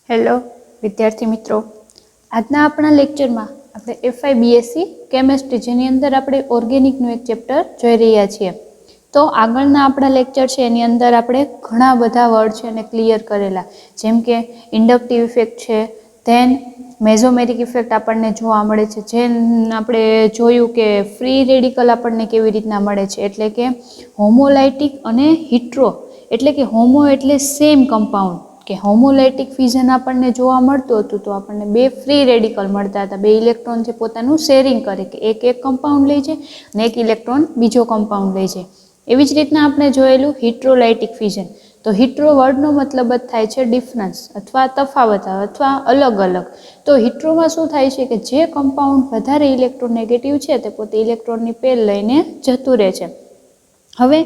Hello વિદ્યાર્થી મિત્રો, આજના આપણા લેક્ચરમાં આપણે FI BSc કેમેસ્ટ્રી જેની અંદર આપણે ઓર્ગેનિકનું એક ચેપ્ટર જોઈ રહ્યા છીએ. તો આગળના આપણા લેક્ચર છે એની અંદર આપણે ઘણા બધા વર્ડ છે એને ક્લિયર કરેલા, જેમ કે ઇન્ડક્ટિવ ઇફેક્ટ છે, ધેન મેઝોમેરિક ઇફેક્ટ આપણને જોવા મળે છે, જેમ આપણે જોયું કે ફ્રી રેડિકલ આપણને કેવી રીતના મળે છે, એટલે કે હોમોલાઇટિક અને હિટ્રો, એટલે કે હોમો એટલે સેમ કમ્પાઉન્ડ, કે હોમોલાઇટિક ફ્યુઝન આપણને જોવા મળતું હતું તો આપણને બે ફ્રી રેડિકલ મળતા હતા, બે ઇલેક્ટ્રોન છે પોતાનું શેરિંગ કરે કે એક કમ્પાઉન્ડ લઈ જાય અને એક ઇલેક્ટ્રોન બીજો કમ્પાઉન્ડ લઈ જાય. એવી જ રીતના આપણે જોયેલું હિટ્રોલાઇટિક ફ્યુઝન. તો હિટ્રો વર્ડનો મતલબ જ થાય છે ડિફરન્સ અથવા તફાવત અથવા અલગ અલગ. તો હિટ્રોમાં શું થાય છે કે જે કમ્પાઉન્ડ વધારે ઇલેક્ટ્રોનેગેટિવ છે તે પોતે ઇલેક્ટ્રોનની પેર લઈને જતું રહે છે. હવે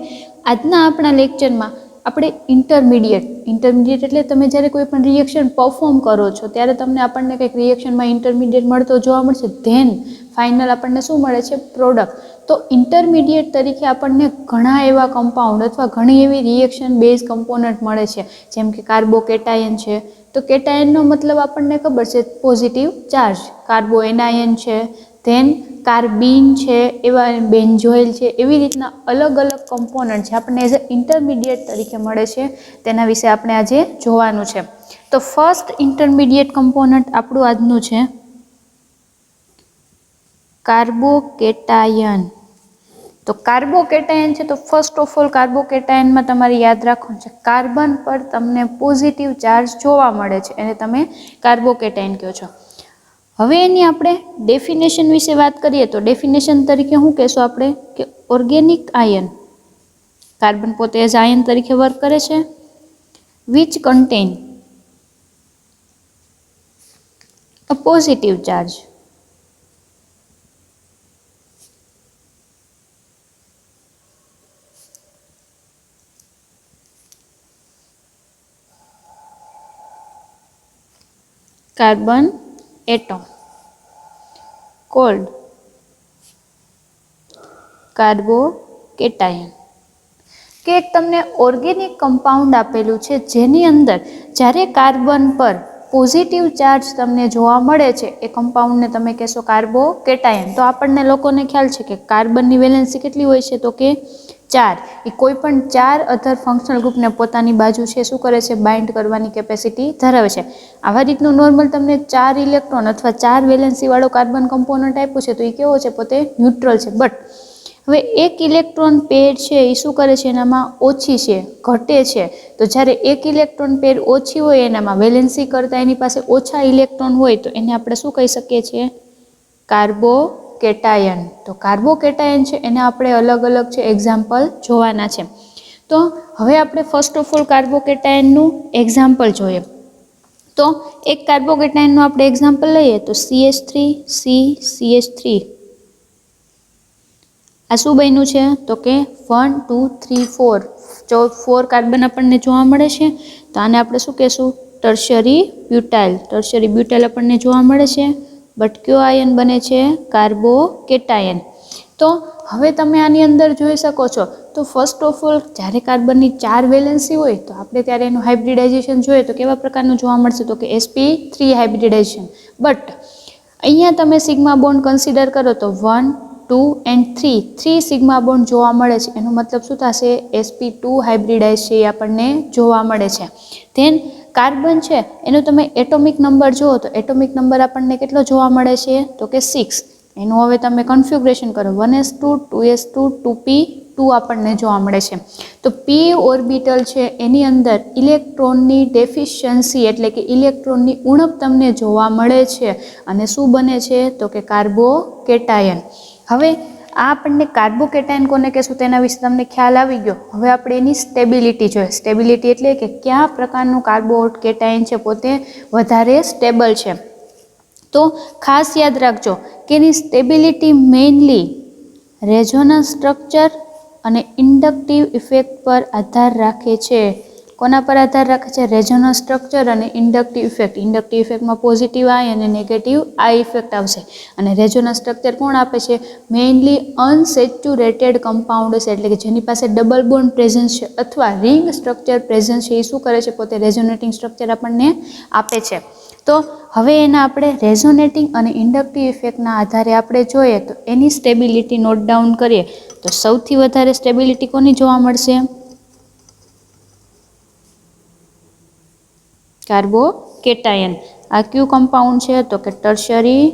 આજના આપણા લેક્ચરમાં આપણે ઇન્ટરમીડિયેટ એટલે તમે જ્યારે કોઈ પણ રિએક્શન પરફોર્મ કરો છો ત્યારે તમને આપણને કંઈક રિએક્શનમાં ઇન્ટરમીડિયેટ મળતો જોવા મળશે, ધેન ફાઇનલ આપણને શું મળે છે? પ્રોડક્ટ. તો ઇન્ટરમીડિયેટ તરીકે આપણને ઘણા એવા કમ્પાઉન્ડ અથવા ઘણી એવી રિએક્શન બેઝ કમ્પોનન્ટ મળે છે, જેમ કે કાર્બોકેટાયન છે. તો કેટાયનનો મતલબ આપણને ખબર છે પોઝિટિવ ચાર્જ, કાર્બો એનાયન છે, ધેન કાર્બીન છે, એવા બેન્ઝોઇલ છે, એવી રીતના અલગ અલગ કમ્પોનન્ટ છે આપણને એઝ અ ઇન્ટરમીડિયેટ તરીકે મળે છે, તેના વિશે આપણે આજે જોવાનું છે. તો ફર્સ્ટ ઇન્ટરમીડિયેટ કમ્પોનન્ટ આપણું આજનું છે કાર્બોકેટાયન. તો કાર્બોકેટાયન છે તો ફર્સ્ટ ઓફ ઓલ કાર્બોકેટાયનમાં તમારે યાદ રાખવાનું છે કાર્બન પર તમને પોઝિટિવ ચાર્જ જોવા મળે છે એને તમે કાર્બોકેટાયન કહો છો. હવે એની આપણે ડેફિનેશન વિશે વાત કરીએ તો ડેફિનેશન તરીકે શું કહેશું આપણે કે ઓર્ગેનિક આયન, કાર્બન પોતે એઝ આયન તરીકે વર્ક કરે છે, which contain a positive charge. Carbon atom called carbocation. કે એક તમને ઓર્ગેનિક કમ્પાઉન્ડ આપેલું છે જેની અંદર જ્યારે કાર્બન પર પોઝિટિવ ચાર્જ તમને જોવા મળે છે એ કમ્પાઉન્ડને તમે કહેશો કાર્બોકેટાયન. તો આપણને લોકોને ખ્યાલ છે કે કાર્બનની વેલેન્સી કેટલી હોય છે? તો કે 4. એ કોઈ પણ 4 અધર ફંક્શનલ ગ્રુપને પોતાની બાજુ છે શું કરે છે? બાઇન્ડ કરવાની કેપેસિટી ધરાવે છે. આવા રીતનું નોર્મલ તમને 4 ઇલેક્ટ્રોન અથવા 4 વેલેન્સીવાળો કાર્બન કમ્પોનન્ટ આપ્યું છે તો એ કેવો છે? પોતે ન્યુટ્રલ છે. બટ હવે એક ઇલેક્ટ્રોન પેર છે એ શું કરે છે? એનામાં ઓછી છે, ઘટે છે. તો જ્યારે એક ઇલેક્ટ્રોન પેર ઓછી હોય એનામાં વેલેન્સી કરતાં એની પાસે ઓછા ઇલેક્ટ્રોન હોય તો એને આપણે શું કહી શકીએ છીએ? કાર્બોકેટાયન. તો કાર્બોકેટાયન છે એને આપણે અલગ અલગ છે એક્ઝામ્પલ જોવાના છે. તો હવે આપણે ફર્સ્ટ ઓફ ઓલ કાર્બોકેટાયનનું એક્ઝામ્પલ જોઈએ. તો એક કાર્બોકેટાયનનું આપણે એક્ઝામ્પલ લઈએ તો CH3CCH3. આ શું બન્યું છે? તો કે 1 2 3 4 4 કાર્બન આપણને જોવા મળે છે. તો આને આપણે શું કહેશું? Tertiary butyl. ટર્શરી બ્યુટાઇલ આપણને જોવા મળે છે, બટ કયો આયન બને છે? કાર્બોકેટાયન. તો હવે તમે આની અંદર જોઈ શકો છો તો ફર્સ્ટ ઓફ ઓલ જ્યારે કાર્બનની 4 વેલેન્સી હોય તો આપણે ત્યારે એનું હાઇબ્રિડાઇઝેશન જોઈએ તો કેવા પ્રકારનું જોવા મળશે? તો કે sp3 હાઇબ્રિડાઇઝેશન. બટ અહીંયા તમે સિગ્મા બોન્ડ કન્સિડર કરો તો 1 2 એન્ડ 3 સિગ્મા બોન્ડ જોવા મળે છે. એનો મતલબ શું થશે? sp2 હાઇબ્રિડાઇઝ છે એ આપણને જોવા મળે છે. ધેન કાર્બન છે એનો તમે એટોમિક નંબર જુઓ તો એટોમિક નંબર આપણને કેટલો જોવા મળે છે? તો કે 6. એનું હવે તમે કન્ફિગ્યુરેશન કરો 1s2 2s2 2p2 આપણને જોવા મળે છે. તો p ઓર્બિટલ છે એની અંદર ઇલેક્ટ્રોનની ડેફિશિયન્સી એટલે કે ઇલેક્ટ્રોનની ઉણપ તમને જોવા મળે છે અને શું બને છે? તો કે કાર્બોકેટાયન. હવે આ આપણને કાર્બોકેટાયન કોને કહેશું તેના વિશે તમને ખ્યાલ આવી ગયો. હવે આપણે એની સ્ટેબિલિટી જોઈએ. સ્ટેબિલિટી એટલે કે કયા પ્રકારનું કાર્બોકેટાયન છે પોતે વધારે સ્ટેબલ છે. તો ખાસ યાદ રાખજો કે એની સ્ટેબિલિટી મેઇનલી રેઝોનન્સ સ્ટ્રક્ચર અને ઇન્ડક્ટિવ ઇફેક્ટ પર આધાર રાખે છે. કોના પર આધાર રાખે છે? રેઝોનન્સ સ્ટ્રક્ચર અને ઇન્ડક્ટિવ ઇફેક્ટ. ઇન્ડક્ટિવ ઇફેક્ટમાં પોઝિટિવ આઈ અને નેગેટિવ આઈ ઇફેક્ટ આવશે. અને રેઝોનન્સ સ્ટ્રક્ચર કોણ આપે છે? મેઇનલી અનસેચ્યુરેટેડ કમ્પાઉન્ડ્સ, એટલે કે જેની પાસે ડબલ બોન્ડ પ્રેઝન્સ છે અથવા રિંગ સ્ટ્રક્ચર પ્રેઝન્સ છે, એ શું કરે છે? પોતે રેઝોનેટિંગ સ્ટ્રક્ચર આપણને આપે છે. તો હવે એના આપણે રેઝોનેટિંગ અને ઇન્ડક્ટિવ ઇફેક્ટના આધારે આપણે જોઈએ તો એની સ્ટેબિલિટી નોટ ડાઉન કરીએ તો સૌથી વધારે સ્ટેબિલિટી કોની જોવા મળશે? કાર્બોકેટાયન. આ કયું કમ્પાઉન્ડ છે? તો કે ટર્શરી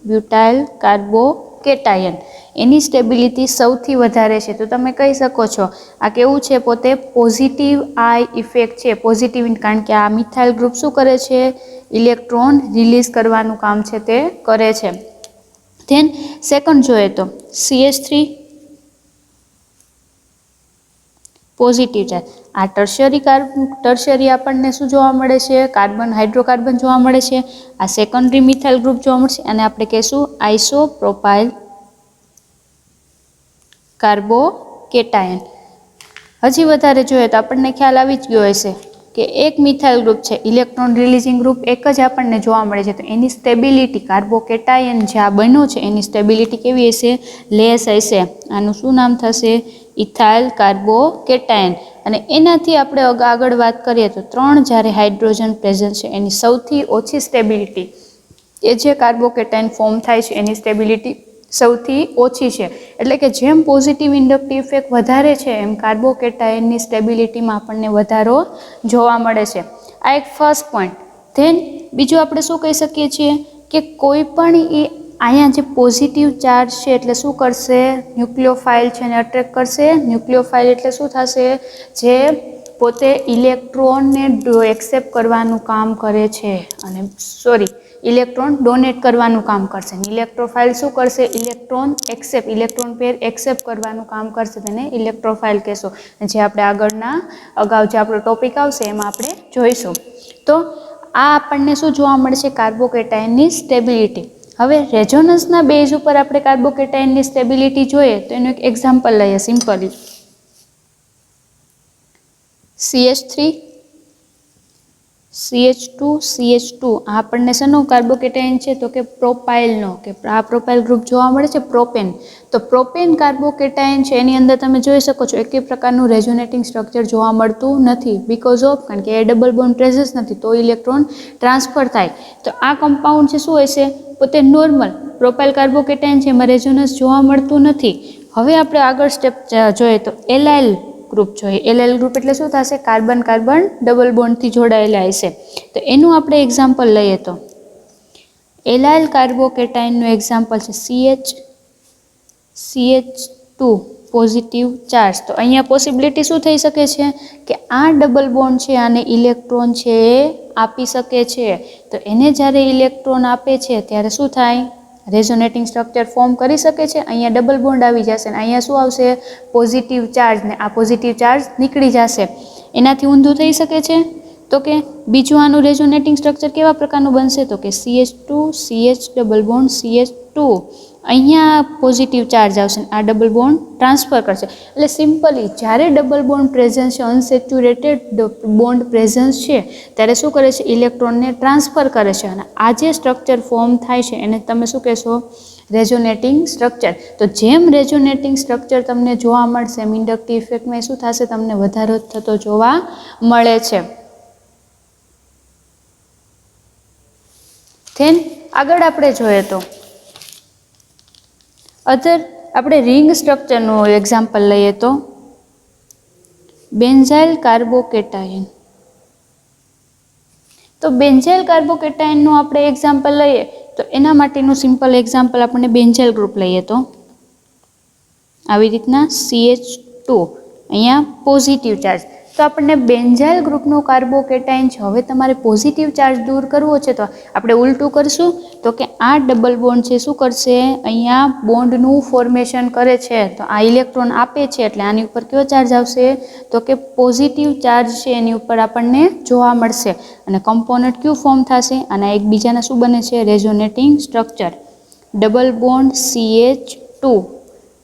બ્યુટાઇલ કાર્બોકેટાયન. એની સ્ટેબિલિટી સૌથી વધારે છે. તો તમે કહી શકો છો આ કેવું છે? પોતે પોઝિટિવ આઈ ઇફેક્ટ છે. પોઝિટિવ, કારણ કે આ મિથાઇલ ગ્રુપ શું કરે છે? ઇલેક્ટ્રોન રિલીઝ કરવાનું કામ છે તે કરે છે. ધેન સેકન્ડ જોઈએ તો CH3 પોઝિટિવ ચાર્જ. આ ટર્શરી આપણને શું જોવા મળે છે? કાર્બન, હાઇડ્રોકાર્બન જોવા મળે છે. આ સેકન્ડરી મિથાઇલ ગ્રુપ જોવા મળશે અને આપણે કહીશું આઇસોપ્રોપાઇલ કાર્બોકેટાયન. હજી વધારે જોઈએ તો આપણને ખ્યાલ આવી જ ગયો હશે કે એક મિથાઇલ ગ્રુપ છે, ઇલેક્ટ્રોન રિલીઝિંગ ગ્રુપ એક જ આપણને જોવા મળે છે. તો એની સ્ટેબિલિટી, કાર્બોકેટાયન જે આ બન્યો છે એની સ્ટેબિલિટી કેવી હશે? લેસ હશે. આનું શું નામ થશે? Ethyl carbocation. અને એનાથી આપણે આગળ વાત કરીએ તો 3 જ્યારે હાઇડ્રોજન પ્રેઝન્ટ છે એની સૌથી ઓછી સ્ટેબિલિટી, એ જે કાર્બોકેટાયન ફોર્મ થાય છે એની સ્ટેબિલિટી સૌથી ઓછી છે. એટલે કે જેમ પોઝિટિવ ઇન્ડક્ટિવ ઇફેક્ટ વધારે છે એમ કાર્બોકેટાયનની સ્ટેબિલિટીમાં આપણને વધારો જોવા મળે છે. આ એક ફર્સ્ટ પોઈન્ટ. ધેન બીજું આપણે શું કહી શકીએ છીએ કે કોઈ પણ એ અહીંયા જે પોઝિટિવ ચાર્જ છે એટલે શું કરશે? ન્યુક્લિયોફાઇલ છે એને અટ્રેક્ટ કરશે. ન્યુક્લિયોફાઇલ એટલે શું થશે? જે પોતે ઇલેક્ટ્રોનને એક્સેપ્ટ કરવાનું કામ કરે છે અને ઇલેક્ટ્રોન ડોનેટ કરવાનું કામ કરશે. ઇલેક્ટ્રોફાઇલ શું કરશે? ઇલેક્ટ્રોન ઇલેક્ટ્રોન પેર એક્સેપ્ટ કરવાનું કામ કરશે. તેને ઇલેક્ટ્રોફાઇલ કહેશો. જે આપણે અગાઉ જે આપણો ટોપિક આવશે એમાં આપણે જોઈશું. તો આ આપણને શું જોવા મળશે? કાર્બોકેટાયનની સ્ટેબિલિટી. હવે રેઝોનન્સના બેઝ ઉપર આપણે કાર્બોકેટાયનની સ્ટેબિલિટી જોઈએ તો એનું એક એક્ઝામ્પલ લઈએ સિમ્પલી. CH3 CH2 CH2 આ આપણને શેનો કાર્બોકેટાયન છે? તો કે પ્રોપાઇલનો. કે આ પ્રોપાઇલ ગ્રુપ જોવા મળે છે પ્રોપેન. તો પ્રોપેન કાર્બોકેટાયન છે એની અંદર તમે જોઈ શકો છો એક પ્રકારનું રેઝોનેટિંગ સ્ટ્રક્ચર જોવા મળતું નથી. બીકોઝ ઓફ, કારણ કે એ ડબલ બોન્ડ પ્રેઝન્સ નથી તો ઇલેક્ટ્રોન ટ્રાન્સફર થાય. તો આ કમ્પાઉન્ડ છે શું હશે? પોતે નોર્મલ પ્રોપાઇલ કાર્બોકેટાયન છે, એમાં રેઝોનન્સ જોવા મળતું નથી. હવે આપણે આગળ સ્ટેપ જોઈએ તો એલાઇલ ગ્રુપ જોઈએ. એલાઇલ ગ્રુપ એટલે શું થશે? કાર્બન કાર્બન ડબલ બોન્ડથી જોડાયેલા હશે. તો એનું આપણે એક્ઝામ્પલ લઈએ તો એલાઇલ કાર્બોકેટાયનનું એક્ઝામ્પલ છે CH2 પોઝિટિવ ચાર્જ. તો અહીંયા પોસિબિલિટી શું થઈ શકે છે કે આ ડબલ બોન્ડ છે આને ઇલેક્ટ્રોન છે એ આપી શકે છે. તો એને જ્યારે ઇલેક્ટ્રોન આપે છે ત્યારે શું થાય? રેઝોનેટિંગ સ્ટ્રક્ચર ફોર્મ કરી શકે છે. અહીંયા ડબલ બોન્ડ આવી જશે અને અહીંયા શું આવશે? Positive charge. ને આ પોઝિટિવ ચાર્જ નીકળી જશે. એનાથી ઊંધું થઈ શકે છે? તો કે બીજું આનું રેઝોનેટિંગ સ્ટ્રક્ચર કેવા પ્રકારનું બનશે? તો કે CH2 CH double bond CH2. અહીંયા પોઝિટિવ ચાર્જ આવશે આ ડબલ બોન્ડ ટ્રાન્સફર કરશે. એટલે સિમ્પલી જ્યારે ડબલ બોન્ડ પ્રેઝન્સ છે, અનસેચ્યુરેટેડ બોન્ડ પ્રેઝન્સ છે ત્યારે શું કરે છે? ઇલેક્ટ્રોનને ટ્રાન્સફર કરે છે. અને આ જે સ્ટ્રક્ચર ફોર્મ થાય છે એને તમે શું કહેશો? Resonating structure. તો જેમ રેઝોનેટિંગ સ્ટ્રક્ચર તમને જોવા મળશે એમ ઇન્ડક્ટિવ ઇફેક્ટમાં શું થશે? તમને વધારો થતો જોવા મળે છે. ધેન આગળ આપણે જોઈએ તો આપણે રિંગ સ્ટ્રક્ચરનું એક્ઝામ્પલ લઈએ તો બેન્ઝાઇલ કાર્બોકેટાયન. તો બેન્ઝાઇલ કાર્બોકેટાયનનું આપણે એક્ઝામ્પલ લઈએ તો એના માટેનું સિમ્પલ એક્ઝામ્પલ આપણે બેન્ઝાઇલ ગ્રુપ લઈએ તો આવી રીતના CH2 અહીંયા પોઝિટિવ ચાર્જ. તો આપણને બેન્ઝાઇલ ગ્રુપનું કાર્બોકેટાયન છે. હવે તમારે પોઝિટિવ ચાર્જ દૂર કરવો છે તો આપણે ઉલટું કરશું. તો કે આ ડબલ બોન્ડ છે શું કરશે? અહીંયા બોન્ડનું ફોર્મેશન કરે છે. તો આ ઇલેક્ટ્રોન આપે છે એટલે આની ઉપર કયો ચાર્જ આવશે? તો કે પોઝિટિવ ચાર્જ છે એની ઉપર આપણને જોવા મળશે. અને કમ્પોનન્ટ ક્યુ ફોર્મ થશે? અને એકબીજાના શું બને છે? Resonating structure. Double bond CH2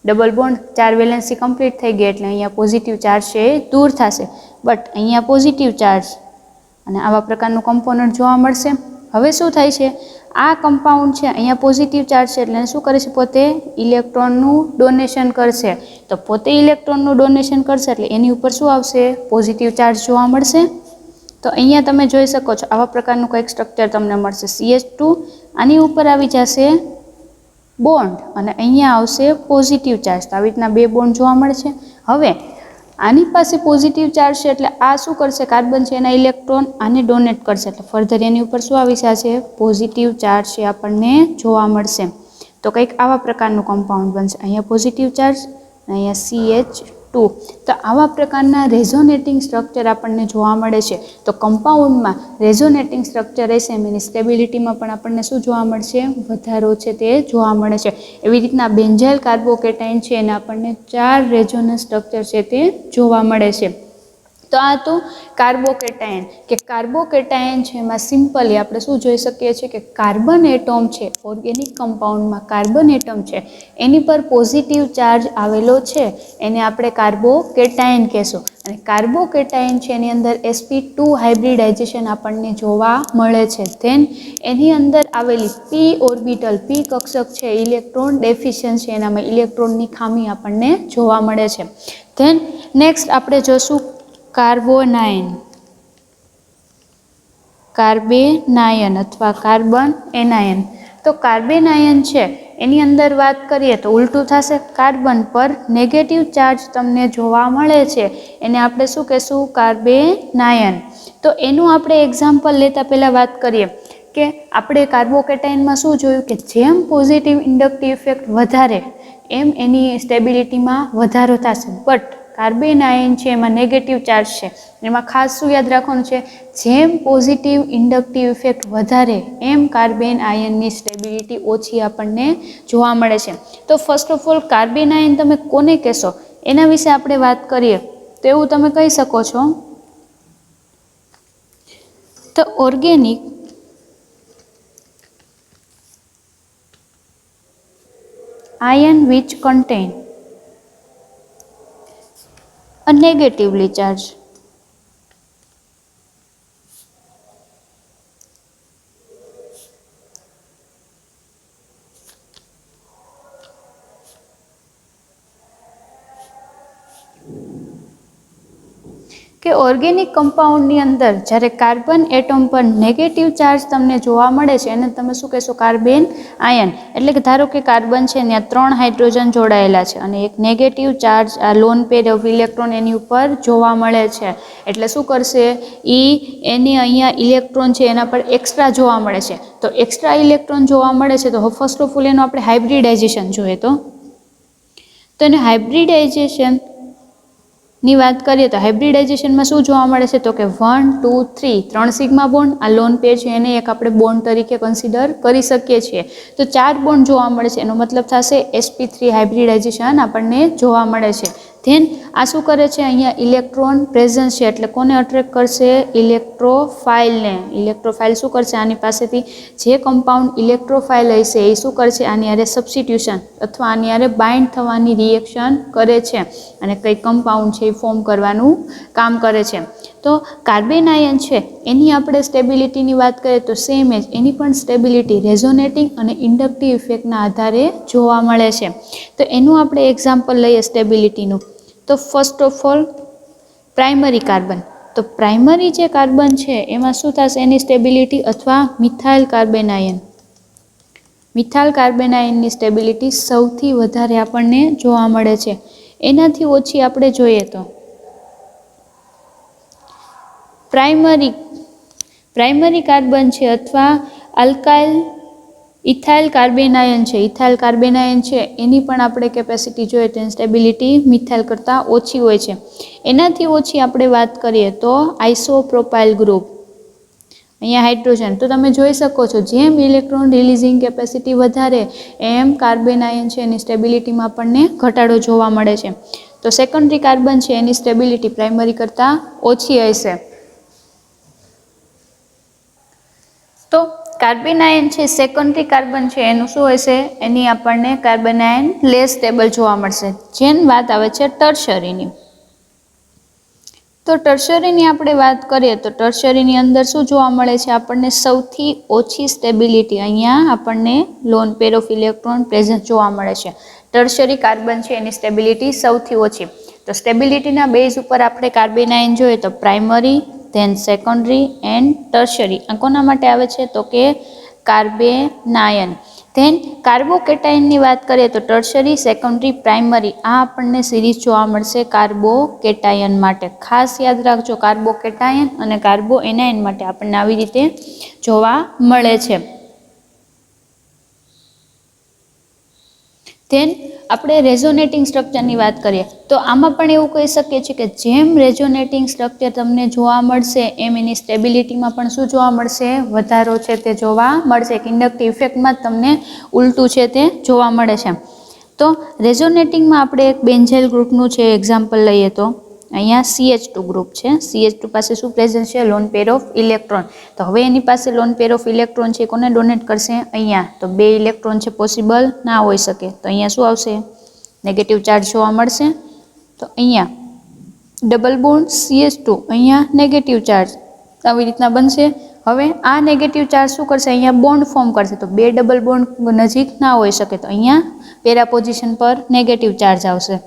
double bond 4 valency complete થઈ ગઈ એટલે અહીંયા પોઝિટિવ ચાર્જ છે એ દૂર થશે. બટ અહીંયા પોઝિટિવ ચાર્જ અને આવા પ્રકારનું કમ્પોનન્ટ જોવા મળશે. હવે શું થાય છે, આ કમ્પાઉન્ડ છે અહીંયા પોઝિટિવ ચાર્જ છે એટલે શું કરે છે, પોતે ઇલેક્ટ્રોનનું ડોનેશન કરશે. તો પોતે ઇલેક્ટ્રોનનું ડોનેશન કરશે એટલે એની ઉપર શું આવશે, પોઝિટિવ ચાર્જ જોવા મળશે. તો અહીંયા તમે જોઈ શકો છો આવા પ્રકારનું કંઈક સ્ટ્રક્ચર તમને મળશે CH2. આની ઉપર આવી જશે બોન્ડ અને અહીંયા આવશે પોઝિટિવ ચાર્જ. તો આવી રીતના બે બોન્ડ જોવા મળે છે. હવે આની પાસે પોઝિટિવ ચાર્જ છે એટલે આ શું કરશે, કાર્બન છે એના ઇલેક્ટ્રોન આને ડોનેટ કરશે એટલે ફર્ધર એની ઉપર શું આવી જશે, પોઝિટિવ ચાર્જ છે આપણને જોવા મળશે. તો કંઈક આવા પ્રકારનું કમ્પાઉન્ડ બનશે. અહીંયા પોઝિટિવ ચાર્જ અને અહીંયા CH2. તો આવા પ્રકારના રેઝોનેટિંગ સ્ટ્રક્ચર આપણને જોવા મળે છે. તો કમ્પાઉન્ડમાં રેઝોનેટિંગ સ્ટ્રક્ચર રહેશે એની સ્ટેબિલિટીમાં પણ આપણને શું જોવા મળશે, વધારો છે તે જોવા મળે છે. એવી રીતના બેન્ઝાઇલ કાર્બોકેટાઇન છે એને આપણને 4 રેઝોનન્સ સ્ટ્રક્ચર છે તે જોવા મળે છે. તો આ તો કાર્બોકેટાયન કે કાર્બોકેટાયન છે એમાં સિમ્પલી આપણે શું જોઈ શકીએ છીએ કે કાર્બન એટોમ છે, ઓર્ગેનિક કમ્પાઉન્ડમાં કાર્બન એટમ છે એની પર પોઝિટિવ ચાર્જ આવેલો છે એને આપણે કાર્બોકેટાયન કહેશું. અને કાર્બોકેટાયન છે એની અંદર sp2 હાઇબ્રિડાઇઝેશન આપણને જોવા મળે છે. ધેન એની અંદર આવેલી p ઓર્બિટલ, p કક્ષક છે, ઇલેક્ટ્રોન ડેફિશિયન્સી છે, એનામાં ઇલેક્ટ્રોનની ખામી આપણને જોવા મળે છે. ધેન નેક્સ્ટ આપણે જોશું કાર્બેનાયન અથવા કાર્બન એનાયન. તો કાર્બેનાયન છે એની અંદર વાત કરીએ તો ઉલટું થશે, કાર્બન પર નેગેટિવ ચાર્જ તમને જોવા મળે છે એને આપણે શું કહેશું, કાર્બેનાયન. તો એનું આપણે એક્ઝામ્પલ લેતા પહેલાં વાત કરીએ કે આપણે કાર્બોકેટાઇનમાં શું જોયું કે જેમ પોઝિટિવ ઇન્ડક્ટિવ ઇફેક્ટ વધારે એમ એની સ્ટેબિલિટીમાં વધારો થશે. બટ કાર્બેનાયન છે એમાં નેગેટિવ ચાર્જ છે. એમાં ખાસ શું યાદ રાખવાનું છે, જેમ પોઝિટિવ ઇન્ડક્ટિવ ઇફેક્ટ વધારે એમ કાર્બન આયનની સ્ટેબિલિટી ઓછી આપણને જોવા મળે છે. તો ફર્સ્ટ ઓફ ઓલ કાર્બેનાયન તમે કોને કહેશો એના વિશે આપણે વાત કરીએ તો એવું તમે કહી શકો છો, તો organic ion which contain a negatively charged કે ઓર્ગેનિક કમ્પાઉન્ડની અંદર જ્યારે કાર્બન એટમ પર નેગેટિવ ચાર્જ તમને જોવા મળે છે એને તમે શું કહેશો, કાર્બન આયન. એટલે કે ધારો કે કાર્બન છે ત્યાં 3 હાઇડ્રોજન જોડાયેલા છે અને એક નેગેટિવ ચાર્જ આ લોન પેર ઓફ ઇલેક્ટ્રોન એની ઉપર જોવા મળે છે એટલે શું કરશે, એની અહીંયા ઇલેક્ટ્રોન છે એના પર એક્સ્ટ્રા જોવા મળે છે. તો એક્સ્ટ્રા ઇલેક્ટ્રોન જોવા મળે છે તો ફર્સ્ટ ઓફ ઓલ એનું આપણે હાઇબ્રિડાઇઝેશન જોઈએ તો એને હાઇબ્રિડાઇઝેશન ની વાત કરીએ તો હાઇબ્રિડાઇઝેશનમાં શું જોવા મળે છે તો કે 1 2 3 3 સિગ્મા બોન્ડ, આ લોન પેર છે એને એક આપણે બોન્ડ તરીકે કન્સિડર કરી શકીએ છીએ. તો 4 બોન્ડ જોવા મળે છે એનો મતલબ થશે sp3 હાઇબ્રિડાઇઝેશન આપણને જોવા મળે છે. ધેન આ શું કરે છે, અહીંયા ઇલેક્ટ્રોન પ્રેઝન્સ છે એટલે કોને અટ્રેક્ટ કરશે, ઇલેક્ટ્રોફાઇલને. ઇલેક્ટ્રોફાઇલ શું કરશે, આની પાસેથી જે કમ્પાઉન્ડ ઇલેક્ટ્રોફાઇલ હશે એ શું કરશે, આની હારે સબસ્ટિટ્યુશન અથવા આની હારે બાઇન્ડ થવાની રિએક્શન કરે છે અને કઈ કમ્પાઉન્ડ છે એ ફોર્મ કરવાનું કામ કરે છે. તો કાર્બેનાયન છે એની આપણે સ્ટેબિલિટીની વાત કરીએ તો સેમ જ એની પણ સ્ટેબિલિટી રેઝોનેટિંગ અને ઇન્ડક્ટિવ ઇફેક્ટના આધારે જોવા મળે છે. તો એનું આપણે એક્ઝામ્પલ લઈએ સ્ટેબિલિટીનું. તો first of all primary carbon. તો પ્રાઇમરી જે કાર્બન છે એમાં શું થશે, એની સ્ટેબિલિટી અથવા મિથાઇલ કાર્બેનાયન. મિથાઇલ કાર્બેનાયનની સ્ટેબિલિટી સૌથી વધારે આપણને જોવા મળે છે. એનાથી ઓછી આપણે જોઈએ તો પ્રાઇમરી કાર્બન છે અથવા અલ્કાઇલ ઇથાઇલ કાર્બેનાયન છે. ઇથાઇલ કાર્બેનાયન છે એની પણ આપણે કેપેસિટી જોઈએ તો એની સ્ટેબિલિટી મિથાઇલ કરતાં ઓછી હોય છે. એનાથી ઓછી આપણે વાત કરીએ તો આઇસોપ્રોપાઇલ ગ્રુપ, અહીંયા હાઇડ્રોજન. તો તમે જોઈ શકો છો જેમ ઇલેક્ટ્રોન રિલીઝિંગ કેપેસિટી વધારે એમ કાર્બેનાયન છે એની સ્ટેબિલિટીમાં આપણને ઘટાડો જોવા મળે છે. તો સેકન્ડરી કાર્બન છે એની સ્ટેબિલિટી પ્રાઇમરી કરતાં ઓછી હશે. તો કાર્બેનાયન છે સેકન્ડરી કાર્બન છે એનું શું હશે, એની આપણને કાર્બેનાયન લેસ સ્ટેબલ જોવા મળશે. જેમ વાત આવે છે ટર્શરીની. તો ટર્શરીની આપણે વાત કરીએ તો ટર્શરીની અંદર શું જોવા મળે છે આપણને સૌથી ઓછી સ્ટેબિલિટી અહીંયા આપણને lone pair of electron present જોવા મળે છે. ટર્શરી કાર્બન છે એની સ્ટેબિલિટી સૌથી ઓછી. તો સ્ટેબિલિટીના બેઝ ઉપર આપણે કાર્બેનાઇન જોઈએ તો primary, then secondary and tertiary. આ કોના માટે આવે છે તો કે કાર્બેનાયન. ધેન કાર્બોકેટાયનની વાત કરીએ તો ટર્શરી, સેકન્ડરી, પ્રાઇમરી આ આપણને સિરીઝ જોવા મળશે કાર્બોકેટાયન માટે. ખાસ યાદ રાખજો કાર્બોકેટાયન અને કાર્બોએનાયન માટે આપણને આવી રીતે જોવા મળે છે. ધેન આપણે રેઝોનેટિંગ સ્ટ્રક્ચરની વાત કરીએ તો આમાં પણ એવું કહી શકીએ છીએ કે જેમ રેઝોનેટિંગ સ્ટ્રક્ચર તમને જોવા મળશે એમ એની સ્ટેબિલિટીમાં પણ શું જોવા મળશે વધારો છે તે જોવા મળશે. એક ઇન્ડક્ટિવ ઇફેક્ટમાં જ તમને ઉલટું છે તે જોવા મળે છે. તો રેઝોનેટિંગમાં આપણે એક બેન્ઝાઇલ ગ્રુપનું છે એક્ઝામ્પલ લઈએ તો અહીંયા CH2 ગ્રુપ છે. CH2 પાસે શું પ્રેઝન્ટ છે લોન પેર ઓફ ઇલેક્ટ્રોન. તો હવે એની પાસે લોન પેર ઓફ ઇલેક્ટ્રોન છે કોને ડોનેટ કરશે અહીંયા. તો 2 ઇલેક્ટ્રોન છે પોસિબલ ના હોઈ શકે. તો અહીંયા શું આવશે નેગેટિવ ચાર્જ જોવા મળશે. તો અહીંયા ડબલ બોન્ડ CH2 અહીંયા નેગેટિવ ચાર્જ આવી રીતના બનશે. હવે આ નેગેટિવ ચાર્જ શું કરશે અહીંયા બોન્ડ ફોર્મ કરશે. તો 2 ડબલ બોન્ડ નજીક ના હોઈ શકે. તો અહીંયા પેરા પોઝિશન પર નેગેટિવ ચાર્જ આવશે.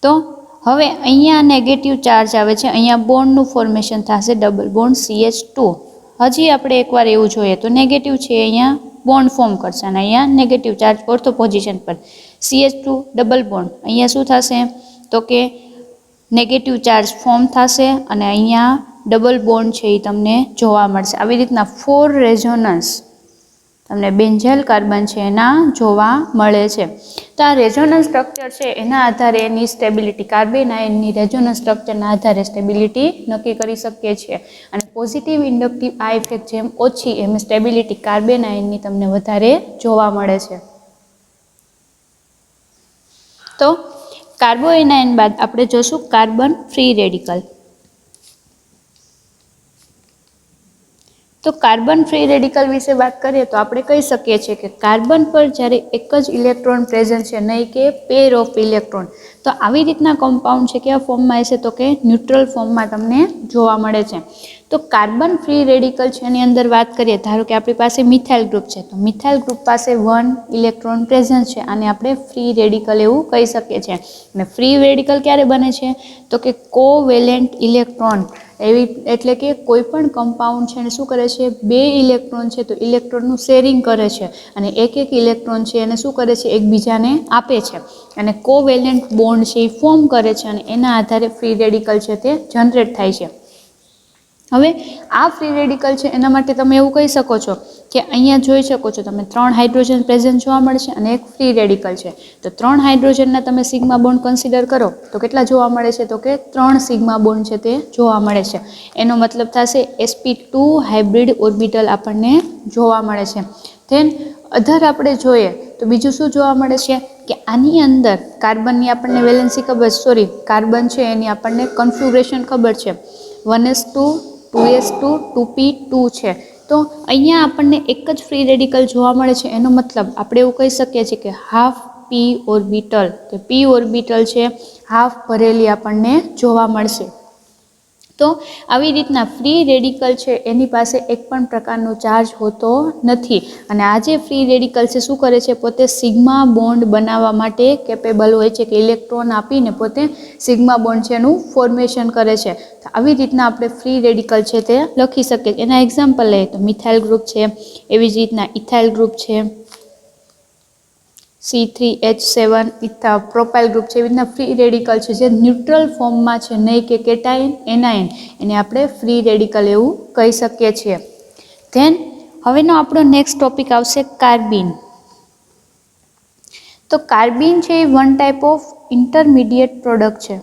તો હવે અહીંયા નેગેટિવ ચાર્જ આવે છે અહીંયા બોન્ડનું ફોર્મેશન થશે ડબલ બોન્ડ CH2. હજી આપણે એકવાર એવું જોઈએ તો નેગેટિવ છે અહીંયા બોન્ડ ફોર્મ કરશે અને અહીંયા નેગેટિવ ચાર્જ ઓર્થો પોઝિશન પર CH2 ડબલ બોન્ડ અહીંયા શું થશે તો કે નેગેટિવ ચાર્જ ફોર્મ થશે અને અહીંયા ડબલ બોન્ડ છે એ તમને જોવા મળશે. આવી રીતના 4 રેઝોનન્સ તમને બેન્ઝાઇલ કાર્બન છે એના જોવા મળે છે. તો આ રેઝોનન્સ સ્ટ્રક્ચર છે એના આધારે એની સ્ટેબિલિટી કાર્બેનાયનની રેઝોનન્સ સ્ટ્રક્ચરના આધારે સ્ટેબિલિટી નક્કી કરી શકીએ છીએ. અને પોઝિટિવ ઇન્ડક્ટિવ આ ઇફેક્ટ જેમ ઓછી એમ સ્ટેબિલિટી કાર્બેનાયનની તમને વધારે જોવા મળે છે. તો કાર્બોએનાયન બાદ આપણે જોશું કાર્બન ફ્રી રેડિકલ. તો કાર્બન ફ્રી રેડિકલ વિશે વાત કરીએ તો આપણે કહી શકીએ છીએ કે કાર્બન પર જ્યારે એક જ ઇલેક્ટ્રોન પ્રેઝન્ટ છે નહીં કે પેર ઓફ ઇલેક્ટ્રોન. તો આવી રીતના કમ્પાઉન્ડ છે કેવા ફોર્મમાં હશે તો કે ન્યુટ્રલ ફોર્મમાં તમને જોવા મળે છે. તો કાર્બન ફ્રી રેડિકલ છે એની અંદર વાત કરીએ ધારો કે આપણી પાસે મિથાઇલ ગ્રુપ છે. તો મિથાઇલ ગ્રુપ પાસે 1 ઇલેક્ટ્રોન પ્રેઝન્ટ છે આને આપણે ફ્રી રેડિકલ એવું કહી શકીએ છીએ. અને ફ્રી રેડિકલ ક્યારે બને છે તો કે કોવેલેન્ટ ઇલેક્ટ્રોન એવી એટલે કે કોઈ પણ કમ્પાઉન્ડ છે એને શું કરે છે 2 ઇલેક્ટ્રોન છે તો ઇલેક્ટ્રોનનું શેરિંગ કરે છે અને એક ઇલેક્ટ્રોન છે એને શું કરે છે એકબીજાને આપે છે અને કોવેલેન્ટ બોન્ડ છે એ ફોર્મ કરે છે અને એના આધારે ફ્રી રેડિકલ છે તે જનરેટ થાય છે. હવે આ ફ્રી રેડિકલ છે એના માટે તમે એવું કહી શકો છો કે અહીંયા જોઈ શકો છો તમે 3 હાઇડ્રોજન પ્રેઝન્ટ જોવા મળશે અને એક ફ્રી રેડિકલ છે. તો 3 હાઇડ્રોજનના તમે સિગ્મા બોન્ડ કન્સિડર કરો તો કેટલા જોવા મળે છે તો કે 3 સિગ્મા બોન્ડ છે તે જોવા મળે છે. એનો મતલબ થશે sp2 હાઇબ્રિડ ઓર્બિટલ આપણને જોવા મળે છે. ધેન અધર આપણે જોઈએ તો બીજું શું જોવા મળે છે કે આની અંદર કાર્બનની આપણને વેલેન્સી ખબર કાર્બન છે એની આપણને કન્ફિગ્યુરેશન ખબર છે 1s2 2s2 2p2 છે. તો અહીંયા આપણને એક જ ફ્રી રેડિકલ જોવા મળે છે. એનો મતલબ આપણે એવું કહી શકીએ છીએ કે હાફ p ઓર્બિટલ કે p ઓર્બિટલ છે હાફ ભરેલી આપણને જોવા મળશે. તો આવી રીતના ફ્રી રેડિકલ છે એની પાસે એક પણ પ્રકારનો ચાર્જ હોતો નથી અને આ જે ફ્રી રેડિકલ છે શું કરે છે પોતે સિગ્મા બોન્ડ બનાવવા માટે કેપેબલ હોય છે કે ઇલેક્ટ્રોન આપીને પોતે સિગ્મા બોન્ડ છે એનું ફોર્મેશન કરે છે. તો આવી રીતના આપણે ફ્રી રેડિકલ છે તે લખી શકીએ. એના એક્ઝામ્પલ લઈએ તો મિથાઇલ ગ્રુપ છે, એવી જ રીતના ઇથાઇલ ગ્રુપ છે, C3H7 પ્રોપાઇલ ગ્રુપ છે. એવી રીતના ફ્રી રેડિકલ છે જે ન્યુટ્રલ ફોર્મમાં છે નહીં કે કેટાયન એનાયન એને આપણે ફ્રી રેડિકલ એવું કહી શકીએ છીએ. ધેન હવેનો આપણો નેક્સ્ટ ટોપિક આવશે કાર્બિન. તો કાર્બિન છે એ one type of intermediate product છે.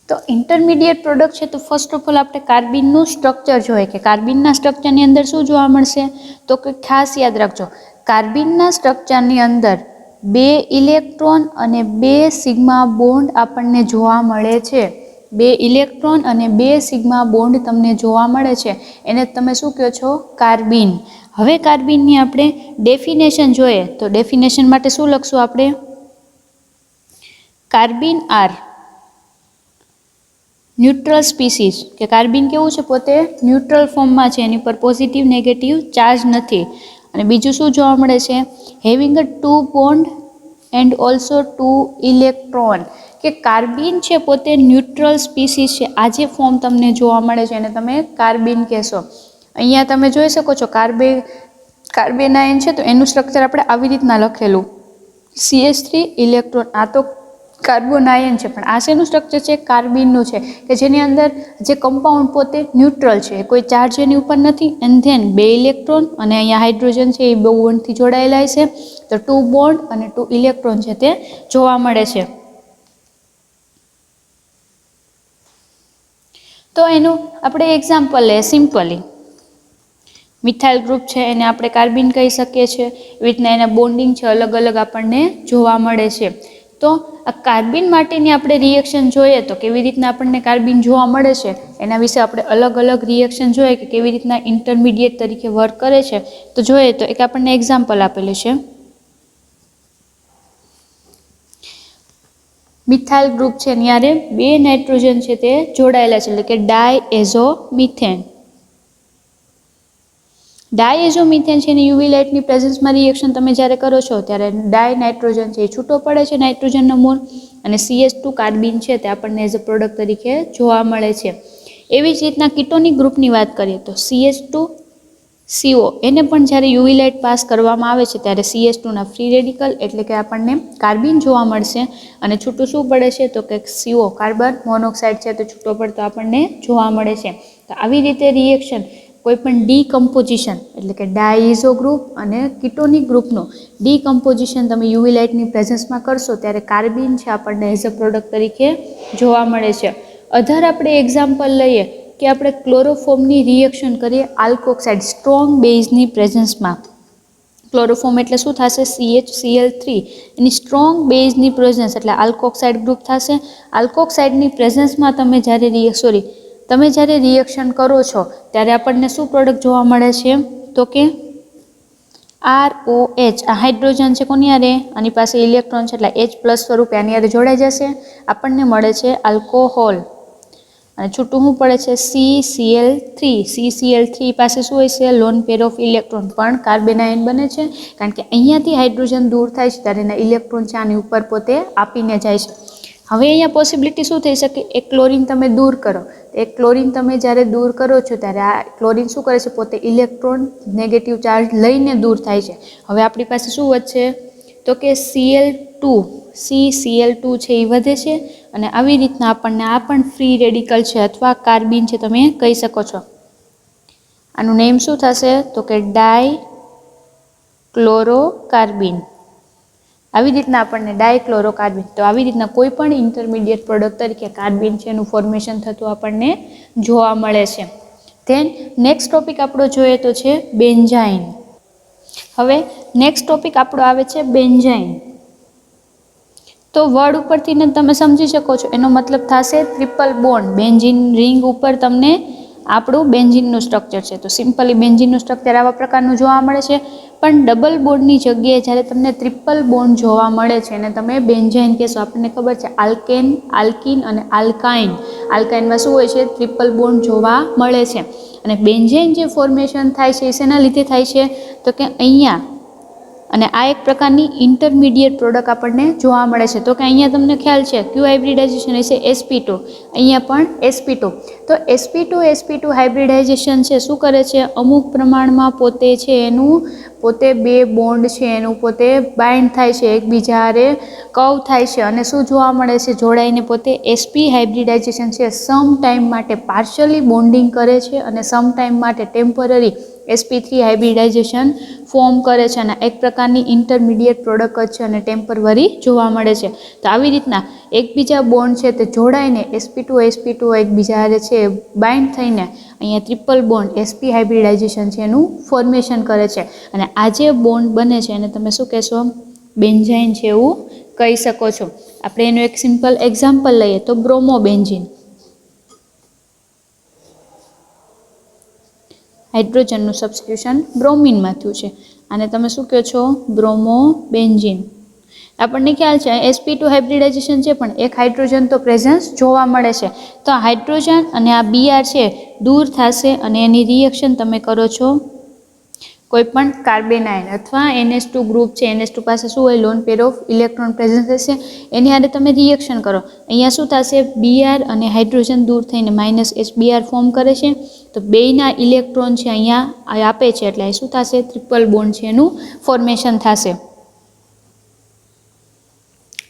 તો ઇન્ટરમીડિયેટ પ્રોડક્ટ છે તો ફર્સ્ટ ઓફ ઓલ આપણે કાર્બિનનું સ્ટ્રક્ચર જોઈએ કે કાર્બિનના સ્ટ્રક્ચરની અંદર શું જોવા મળશે તો કે ખાસ યાદ રાખજો કાર્બિનના સ્ટ્રક્ચરની અંદર 2 ઇલેક્ટ્રોન અને 2 સિગ્મા બોન્ડ આપણને જોવા મળે છે. 2 ઇલેક્ટ્રોન અને 2 સિગ્મા બોન્ડ તમને જોવા મળે છે એને તમે શું કહો છો કાર્બિન. હવે કાર્બિનની આપણે ડેફિનેશન જોઈએ તો ડેફિનેશન માટે શું લખશું આપણે કાર્બિન આર ન્યુટ્રલ સ્પીસીસ, કે કાર્બિન કેવું છે, પોતે ન્યુટ્રલ ફોર્મમાં છે, એની પર પોઝિટિવ નેગેટિવ ચાર્જ નથી. અને બીજું શું જોવા મળે છે, having a 2 bond and also 2 electron, કે કાર્બિન છે પોતે ન્યુટ્રલ સ્પીસીસ છે. આ જે ફોર્મ તમને જોવા મળે છે એને તમે કાર્બિન કહેશો. અહીંયા તમે જોઈ શકો છો કાર્બેનાયન છે, તો એનું સ્ટ્રક્ચર આપણે આવી રીતના લખેલું CH3 ઇલેક્ટ્રોન. આ તો કાર્બોનાયન છે, પણ આ શેનું સ્ટ્રક્ચર છે, કાર્બિનનું છે, કે જેની અંદર જે કમ્પાઉન્ડ પોતે ન્યુટ્રલ છે, કોઈ ચાર્જ એની ઉપર નથી. એન્ડ ધેન 2 ઇલેક્ટ્રોન અને અહીંયા હાઇડ્રોજન છે એ બોન્ડથી જોડાયેલા છે, તો 2 બોન્ડ અને 2 ઇલેક્ટ્રોન છે તે જોવા મળે છે. તો એનું આપણે એક્ઝામ્પલ લઈએ સિમ્પલી. મિથાઇલ ગ્રુપ છે એને આપણે કાર્બિન કહી શકીએ છીએ. એવી રીતના એના બોન્ડિંગ છે અલગ અલગ આપણને જોવા મળે છે. તો આ કાર્બિન માટેની આપણે રિએક્શન જોઈએ તો કેવી રીતના આપણને કાર્બિન જોવા મળે છે એના વિશે આપણે અલગ અલગ રિએક્શન જોઈએ કે કેવી રીતના ઇન્ટરમીડિયેટ તરીકે વર્ક કરે છે. તો જોઈએ તો એક આપણને એક્ઝામ્પલ આપેલું છે. મિથાઇલ ગ્રુપ છે એની હારે 2 નાઇટ્રોજન છે તે જોડાયેલા છે, એટલે કે ડાયએઝોમિથેન. ડાયએઝોમિથેન છે એની યુવી લાઇટની પ્રેઝન્સમાં રિએક્શન તમે જ્યારે કરો છો ત્યારે ડાય નાઇટ્રોજન છે એ છૂટો પડે છે, નાઇટ્રોજનનો મોલ, અને CH2 કાર્બિન છે તે આપણને એઝ અ પ્રોડક્ટ તરીકે જોવા મળે છે. એવી જ રીતના કીટોનિક ગ્રુપની વાત કરીએ તો CH2CO એને પણ જ્યારે યુવી લાઇટ પાસ કરવામાં આવે છે ત્યારે CH2ના ફ્રી રેડિકલ એટલે કે આપણને કાર્બિન જોવા મળશે, અને છૂટું શું પડે છે તો કે CO કાર્બન મોનોક્સાઇડ છે તે છૂટો પડતો આપણને જોવા મળે છે. તો આવી રીતે રિએક્શન કોઈપણ ડીકમ્પોઝિશન એટલે કે ડાયઇઝો ગ્રુપ અને કીટોનિક ગ્રુપનું ડીકમ્પોઝિશન તમે યુવી લાઇટની પ્રેઝન્સમાં કરશો ત્યારે કાર્બિન છે આપણને એઝ અ પ્રોડક્ટ તરીકે જોવા મળે છે. અધર આપણે એક્ઝામ્પલ લઈએ કે આપણે ક્લોરોફોર્મની રિએક્શન કરીએ આલ્કોક્સાઇડ સ્ટ્રોંગ બેઝની પ્રેઝન્સમાં. ક્લોરોફોર્મ એટલે શું થશે, CHCl3 એની સ્ટ્રોંગ બેઝની પ્રેઝન્સ એટલે આલ્કોક્સાઇડ ગ્રુપ થશે. આલ્કોક્સાઇડની પ્રેઝન્સમાં તમે જ્યારે રિએક્શન કરો છો ત્યારે આપણને શું પ્રોડક્ટ જોવા મળે છે તો કે ROH. આ હાઇડ્રોજન છે કોની હારે, આની પાસે ઇલેક્ટ્રોન છે એટલે H+ સ્વરૂપે આની હારે જોડાઈ જશે, આપણને મળે છે આલ્કોહોલ, અને છૂટું શું પડે છે CCl3. CCl3 પાસે શું હોય છે, લોન પેર ઓફ ઇલેક્ટ્રોન, પણ કાર્બેનાયન બને છે કારણ કે અહીંયાથી હાઇડ્રોજન દૂર થાય છે ત્યારે એના ઇલેક્ટ્રોન છે આની ઉપર પોતે આપીને જાય છે. હવે અહીંયા પોસિબિલિટી શું થઈ શકે, એક ક્લોરીન તમે દૂર કરો, એક ક્લોરીન તમે જ્યારે દૂર કરો છો ત્યારે આ ક્લોરીન શું કરે છે, પોતે ઇલેક્ટ્રોન નેગેટિવ ચાર્જ લઈને દૂર થાય છે. હવે આપણી પાસે શું વધશે તો કે CCl2 છે એ વધે છે, અને આવી રીતના આપણને આ પણ ફ્રી રેડિકલ છે અથવા કાર્બિન છે તમે કહી શકો છો. આનું નેમ શું થશે તો કે ડાયક્લોરોકાર્બિન. આવી રીતના આપણને ડાયક્લોરોકાર્બિન, તો આવી રીતના કોઈ પણ ઇન્ટરમીડિયેટ પ્રોડક્ટ તરીકે કાર્બિન છે એનું ફોર્મેશન થતું આપણને જોવા મળે છે. ધેન નેક્સ્ટ ટોપિક આપણો જોઈએ તો છે બેન્ઝાઇન. હવે નેક્સ્ટ ટોપિક આપણો આવે છે બેન્ઝાઇન. તો વર્ડ ઉપરથી ને તમે સમજી શકો છો એનો મતલબ થશે ટ્રિપલ બોન્ડ. બેન્ઝીન રિંગ ઉપર તમને આપણું બેન્ઝીનનું સ્ટ્રક્ચર છે, તો સિમ્પલી બેન્ઝીનનું સ્ટ્રક્ચર આવા પ્રકારનું જોવા મળે છે. પણ ડબલ બોન્ડની જગ્યાએ જ્યારે તમને ટ્રિપલ બોન્ડ જોવા મળે છે અને તમે બેન્ઝાઇન કહેશો, આપણને ખબર છે આલ્કેન, આલ્કિન અને આલ્કાઇન. આલ્કાઇનમાં શું હોય છે, ટ્રિપલ બોન્ડ જોવા મળે છે. અને બેન્ઝાઇન જે ફોર્મેશન થાય છે એ શેના લીધે થાય છે તો કે અહીંયા, અને આ એક પ્રકારની ઇન્ટરમીડિયેટ પ્રોડક્ટ આપણને જોવા મળે છે. તો કે અહીંયા તમને ખ્યાલ છે ક્યુ હાઇબ્રિડાઇઝેશન હશે sp2, અહીંયા પણ sp2. તો sp2 હાઇબ્રિડાઇઝેશન છે શું કરે છે, અમુક પ્રમાણમાં પોતે છે એનું પોતે 2 બોન્ડ છે એનું પોતે બાઇન્ડ થાય છે, એકબીજા હારે કર્વ થાય છે, અને શું જોવા મળે છે, જોડાઈને પોતે sp હાઇબ્રિડાઇઝેશન છે સમ ટાઈમ માટે પાર્શિયલી બોન્ડિંગ કરે છે અને સમ ટાઈમ માટે ટેમ્પરરી sp3 હાઇબ્રિડાઇઝેશન ફોર્મ કરે છે, અને એક પ્રકારની ઇન્ટરમીડિયેટ પ્રોડક્ટ છે અને ટેમ્પરરી જોવા મળે છે. તો આવી રીતના એકબીજા બોન્ડ છે તે જોડાઈને sp2 એકબીજા હારે છે બાઇન્ડ થઈને અહીંયા ટ્રિપલ બોન્ડ sp હાઇબ્રિડાઇઝેશન છે એનું ફોર્મેશન કરે છે, અને આ જે બોન્ડ બને છે એને તમે શું કહેશો, બેન્ઝાઇન છે એવું કહી શકો છો. આપણે એનું એક સિમ્પલ એક્ઝામ્પલ લઈએ તો બ્રોમોબેન્ઝીન. હાઇડ્રોજનનું સબસ્ટિટ્યુશન બ્રોમિનમાં થયું છે, અને તમે શું કહો છો બ્રોમોબેન્ઝીન. આપણને ખ્યાલ છે sp2 હાઇબ્રિડાઇઝેશન છે પણ એક હાઇડ્રોજન તો પ્રેઝન્સ જોવા મળે છે. તો આ હાઇડ્રોજન અને આ Br છે દૂર થશે અને એની રિએક્શન તમે કરો છો કોઈ પણ કાર્બેનાઇન અથવા NH2 ગ્રુપ છે, NH2 પાસે શું હોય, lone pair of electron presence હશે, એની હારે તમે રિએક્શન કરો. અહીંયા શું થશે, Br અને હાઇડ્રોજન દૂર થઈને -HBr ફોર્મ કરે છે. તો બેયના ઇલેક્ટ્રોન છે અહીંયા આપે છે એટલે શું થશે, ટ્રિપલ બોન્ડ છે એનું ફોર્મેશન થશે.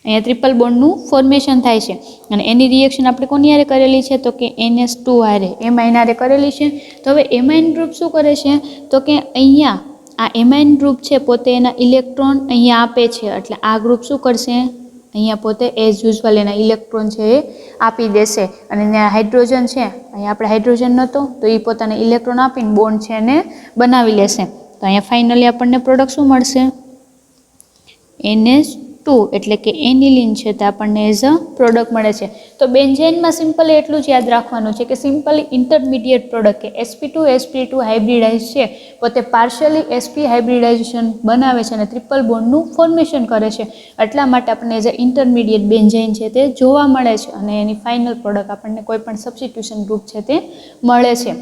અહીંયા ટ્રિપલ બોન્ડનું ફોર્મેશન થાય છે અને એની રિએક્શન આપણે કોની હારે કરેલી છે તો કે NH2 હારે એમાઇન હારે કરેલી છે. તો હવે એમાઇન ગ્રુપ શું કરે છે તો કે અહીંયા આ એમાઇન ગ્રુપ છે પોતે એના ઇલેક્ટ્રોન અહીંયા આપે છે એટલે આ ગ્રુપ શું કરશે, અહીંયા પોતે એઝ યુઝ્યુઅલ એના ઇલેક્ટ્રોન છે એ આપી દેશે અને ત્યાં હાઇડ્રોજન છે, અહીંયા આપણે હાઇડ્રોજન નહોતો તો એ પોતાના ઇલેક્ટ્રોન આપીને બોન્ડ છે એને બનાવી લેશે. તો અહીંયા ફાઇનલી આપણને પ્રોડક્ટ શું મળશે, NH2 એટલે કે એનિલિન છે તે આપણને એઝ અ પ્રોડક્ટ મળે છે. તો બેન્ઝેનમાં સિમ્પલ એટલું જ યાદ રાખવાનું છે કે સિમ્પલી ઇન્ટરમીડિયેટ પ્રોડક્ટ કે sp2 હાઇબ્રિડાઇઝ છે પોતે પાર્શિયલી sp હાઇબ્રિડાઇઝેશન બનાવે છે અને ટ્રિપલ બોન્ડનું ફોર્મેશન કરે છે. એટલા માટે આપણને એઝ અ ઇન્ટરમીડિયેટ બેન્ઝેન છે તે જોવા મળે છે અને એની ફાઇનલ પ્રોડક્ટ આપણને કોઈ પણ સબસ્ટિટ્યુશન ગ્રુપ છે તે મળે છે.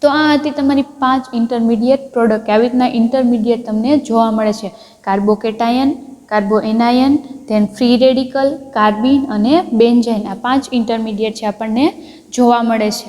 તો આ હતી તમારી 5 ઇન્ટરમીડિયેટ પ્રોડક્ટ. આવી રીતના ઇન્ટરમીડિયેટ તમને જોવા મળે છે, કાર્બોકેટાયન, કાર્બોએનાયન, ધેન ફ્રી રેડિકલ, કાર્બિન અને બેન્ઝાઇન. આ 5 ઇન્ટરમીડિયેટ છે આપણને જોવા મળે છે.